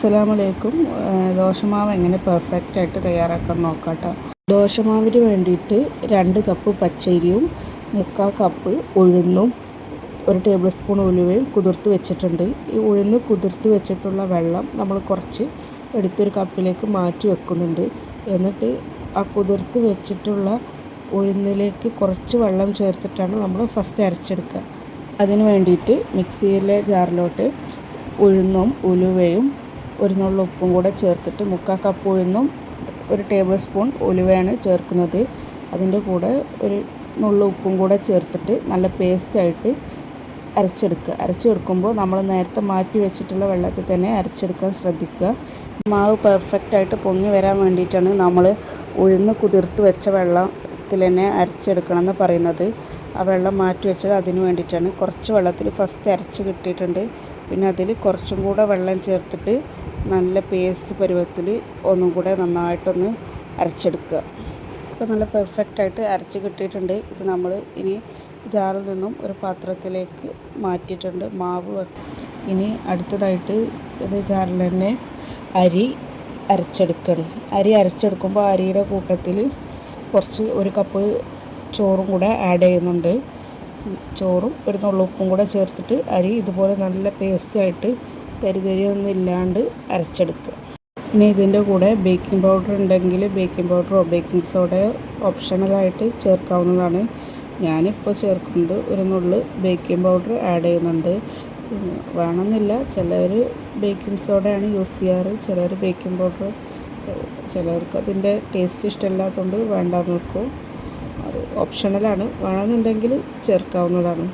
അസ്സലാമലൈക്കും. ദോശമാവ് എങ്ങനെ പെർഫെക്റ്റ് ആയിട്ട് തയ്യാറാക്കാൻ നോക്കാം കേട്ടോ. ദോശമാവിന് വേണ്ടിയിട്ട് 2 കപ്പ് പച്ചരിയും 3/4 കപ്പ് ഉഴുന്നും 1 ടേബിൾ സ്പൂൺ ഉലുവയും കുതിർത്ത് വെച്ചിട്ടുണ്ട്. ഈ ഉഴുന്ന് കുതിർത്ത് വെച്ചിട്ടുള്ള വെള്ളം നമ്മൾ കുറച്ച് എടുത്തൊരു കപ്പിലേക്ക് മാറ്റി വെക്കുന്നുണ്ട്. എന്നിട്ട് ആ കുതിർത്ത് വെച്ചിട്ടുള്ള ഉഴുന്നിലേക്ക് കുറച്ച് വെള്ളം ചേർത്തിട്ടാണ് നമ്മൾ ഫസ്റ്റ് അരച്ചെടുക്കുക. അതിന് വേണ്ടിയിട്ട് മിക്സിയിലെ ജാറിലോട്ട് ഉഴുന്നും ഉലുവയും 1 നുള്ളു ഉപ്പും കൂടെ ചേർത്തിട്ട് 3/4 കപ്പ് ഉഴുന്നും 1 ടേബിൾ സ്പൂൺ ഉലുവയാണ് ചേർക്കുന്നത്. അതിൻ്റെ കൂടെ 1 നുള്ളു ഉപ്പും കൂടെ ചേർത്തിട്ട് നല്ല പേസ്റ്റായിട്ട് അരച്ചെടുക്കുമ്പോൾ നമ്മൾ നേരത്തെ മാറ്റി വെച്ചിട്ടുള്ള വെള്ളത്തിൽ തന്നെ അരച്ചെടുക്കാൻ ശ്രദ്ധിക്കുക. മാവ് പെർഫെക്റ്റായിട്ട് പൊങ്ങി വരാൻ വേണ്ടിയിട്ടാണ് നമ്മൾ ഉഴുന്ന് കുതിർത്ത് വെച്ച വെള്ളത്തിൽ തന്നെ അരച്ചെടുക്കണം എന്ന് പറയുന്നത്. ആ വെള്ളം മാറ്റി വെച്ചത് അതിന് വേണ്ടിയിട്ടാണ്. കുറച്ച് വെള്ളത്തിൽ ഫസ്റ്റ് അരച്ച് കിട്ടിയിട്ടുണ്ട്. പിന്നെ അതിൽ കുറച്ചും കൂടെ വെള്ളം ചേർത്തിട്ട് നല്ല പേസ്റ്റ് പരുവത്തിൽ ഒന്നും കൂടെ നന്നായിട്ടൊന്ന് അരച്ചെടുക്കുക. ഇപ്പോൾ നല്ല പെർഫെക്റ്റായിട്ട് അരച്ച് കിട്ടിയിട്ടുണ്ട്. ഇത് നമ്മൾ ഇനി ജാറിൽ നിന്നും ഒരു പാത്രത്തിലേക്ക് മാറ്റിയിട്ടുണ്ട് മാവ്. ഇനി അടുത്തതായിട്ട് ഇത് ജാറിൽ തന്നെ അരി അരച്ചെടുക്കണം. അരി അരച്ചെടുക്കുമ്പോൾ അരിയുടെ കൂട്ടത്തിൽ കുറച്ച് 1 കപ്പ് ചോറും കൂടെ ആഡ് ചെയ്യുന്നുണ്ട്. ചോറും 1 നുള്ളു ഉപ്പും കൂടെ ചേർത്തിട്ട് അരി ഇതുപോലെ നല്ല പേസ്റ്റായിട്ട് തരിതരിയൊന്നും ഇല്ലാണ്ട് അരച്ചെടുക്കുക. ഇനി ഇതിൻ്റെ കൂടെ ബേക്കിംഗ് പൗഡർ ഉണ്ടെങ്കിൽ ബേക്കിംഗ് പൗഡറോ ബേക്കിംഗ് സോഡയോ ഓപ്ഷണലായിട്ട് ചേർക്കാവുന്നതാണ്. ഞാനിപ്പോൾ ചേർക്കുന്നത് 1 നുള്ളു ബേക്കിംഗ് പൗഡർ ആഡ് ചെയ്യുന്നുണ്ട്. വേണമെന്നില്ല, ചിലർ ബേക്കിംഗ് സോഡയാണ് യൂസ് ചെയ്യാറ്, ചിലർ ബേക്കിംഗ് പൗഡർ. ചിലർക്ക് അതിൻ്റെ ടേസ്റ്റ് ഇഷ്ടമില്ലാത്തതുകൊണ്ട് വേണ്ടാന്ന് വെക്കും. അത് ഓപ്ഷണലാണ്, വേണമെന്നുണ്ടെങ്കിൽ ചേർക്കാവുന്നതാണ്.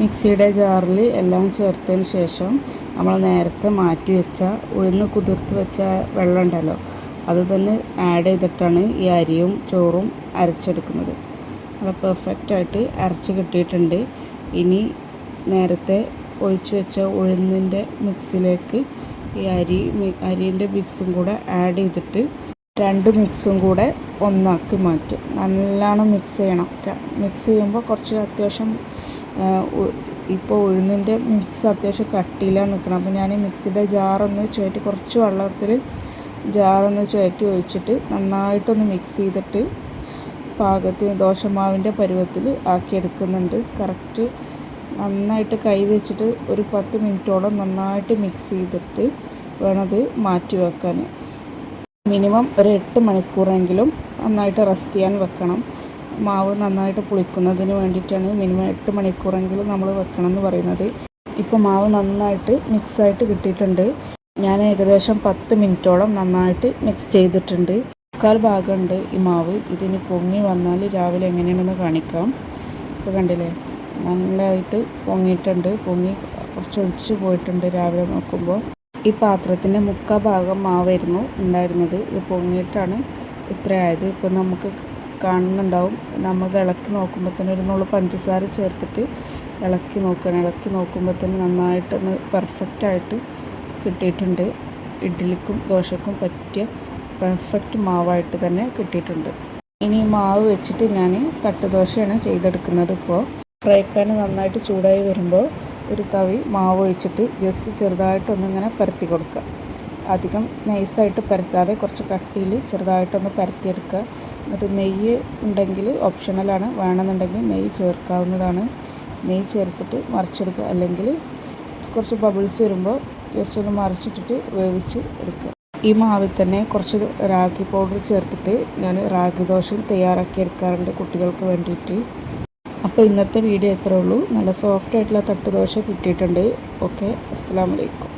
മിക്സിയുടെ ജാറിൽ എല്ലാം ചേർത്തതിന് ശേഷം നമ്മൾ നേരത്തെ മാറ്റി വെച്ച ഉഴുന്ന് കുതിർത്ത് വെച്ച വെള്ളം ഉണ്ടല്ലോ, അത് തന്നെ ആഡ് ചെയ്തിട്ടാണ് ഈ അരിയും ചോറും അരച്ചെടുക്കുന്നത്. നല്ല പെർഫെക്റ്റായിട്ട് അരച്ച് കിട്ടിയിട്ടുണ്ട്. ഇനി നേരത്തെ ഒഴിച്ച് വെച്ച ഉഴുന്നിൻ്റെ മിക്സിലേക്ക് ഈ അരിൻ്റെ മിക്സും കൂടെ ആഡ് ചെയ്തിട്ട് 2 മിക്സും കൂടെ ഒന്നാക്കി മാറ്റും. നല്ലോണം മിക്സ് ചെയ്യണം. മിക്സ് ചെയ്യുമ്പോൾ കുറച്ച് അത്യാവശ്യം ഇപ്പോൾ ഉഴുന്നിൻ്റെ മിക്സ് അത്യാവശ്യം കട്ടിയിലാണ് നിൽക്കണം. അപ്പോൾ ഞാൻ ഈ മിക്സിയുടെ ജാറൊന്ന് ചുവറ്റി കുറച്ച് വെള്ളത്തിൽ ജാറൊന്ന് ചുവറ്റി ഒഴിച്ചിട്ട് നന്നായിട്ടൊന്ന് മിക്സ് ചെയ്തിട്ട് പാകത്തിന് ദോശമാവിൻ്റെ പരുവത്തിൽ ആക്കിയെടുക്കുന്നുണ്ട്. കറക്റ്റ് നന്നായിട്ട് കൈ വെച്ചിട്ട് ഒരു 10 മിനിറ്റോളം നന്നായിട്ട് മിക്സ് ചെയ്തിട്ട് വേണത് മാറ്റി വെക്കാൻ. മിനിമം ഒരു 8 മണിക്കൂറെങ്കിലും നന്നായിട്ട് റെസ്റ്റ് ചെയ്യാൻ വെക്കണം. മാവ് നന്നായിട്ട് പുളിക്കുന്നതിന് വേണ്ടിയിട്ടാണ് മിനിമം 8 മണിക്കൂറെങ്കിലും നമ്മൾ വെക്കണം എന്ന് പറയുന്നത്. ഇപ്പോൾ മാവ് നന്നായിട്ട് മിക്സായിട്ട് കിട്ടിയിട്ടുണ്ട്. ഞാൻ ഏകദേശം 10 മിനിറ്റോളം നന്നായിട്ട് മിക്സ് ചെയ്തിട്ടുണ്ട്. 1/4 ഭാഗമുണ്ട് ഈ മാവ്. ഇതിന് പൊങ്ങി വന്നാൽ രാവിലെ എങ്ങനെയാണെന്ന് കാണിക്കാം. ഇപ്പോൾ കണ്ടില്ലേ, നല്ലതായിട്ട് പൊങ്ങിയിട്ടുണ്ട്. പൊങ്ങി കുറച്ച് ഒഴിച്ച് പോയിട്ടുണ്ട് രാവിലെ നോക്കുമ്പോൾ. ഈ പാത്രത്തിൻ്റെ 3/4 ഭാഗം മാവായിരുന്നു ഉണ്ടായിരുന്നത്. ഇത് പൊങ്ങിയിട്ടാണ് ഇത്രയായത്. ഇപ്പോൾ നമുക്ക് കാണുന്നുണ്ടാവും. നമ്മൾ ഇളക്കി നോക്കുമ്പോൾ തന്നെ 1 നുള്ളു പഞ്ചസാര ചേർത്തിട്ട് ഇളക്കി നോക്കുമ്പോൾ തന്നെ നന്നായിട്ടൊന്ന് പെർഫെക്റ്റായിട്ട് കിട്ടിയിട്ടുണ്ട്. ഇഡ്ഡലിക്കും ദോശക്കും പറ്റിയ പെർഫെക്റ്റ് മാവായിട്ട് തന്നെ കിട്ടിയിട്ടുണ്ട്. ഇനി മാവ് വെച്ചിട്ട് ഞാൻ തട്ടുദോശയാണ് ചെയ്തെടുക്കുന്നത്. ഇപ്പോൾ ഫ്രൈ പാൻ നന്നായിട്ട് ചൂടായി വരുമ്പോൾ ഒരു തവി മാവ് ഒഴിച്ചിട്ട് ജസ്റ്റ് ചെറുതായിട്ടൊന്നിങ്ങനെ പരത്തി കൊടുക്കുക. അധികം നൈസായിട്ട് പരത്താതെ കുറച്ച് കട്ടിയിൽ ചെറുതായിട്ടൊന്ന് പരത്തിയെടുക്കുക. എന്നിട്ട് നെയ്യ് ഉണ്ടെങ്കിൽ ഓപ്ഷണലാണ്, വേണമെന്നുണ്ടെങ്കിൽ നെയ്യ് ചേർക്കാവുന്നതാണ്. നെയ്യ് ചേർത്തിട്ട് മറിച്ചെടുക്കുക. അല്ലെങ്കിൽ കുറച്ച് ബബിൾസ് വരുമ്പോൾ ജസ്റ്റ് ഒന്ന് മറിച്ചിട്ടിട്ട് വേവിച്ച് എടുക്കുക. ഈ മാവിൽ തന്നെ കുറച്ച് റാഗി പൗഡർ ചേർത്തിട്ട് ഞാൻ റാഗി ദോശ തയ്യാറാക്കി എടുക്കാറുണ്ട് കുട്ടികൾക്ക് വേണ്ടിയിട്ട്. അപ്പോൾ ഇന്നത്തെ വീഡിയോ ഇത്രേ ഉള്ളൂ. നല്ല സോഫ്റ്റ് ആയിട്ടുള്ള തട്ടുദോശ കിട്ടിയിട്ടുണ്ട്. ഓക്കെ, അസ്സലാമു അലൈക്കും.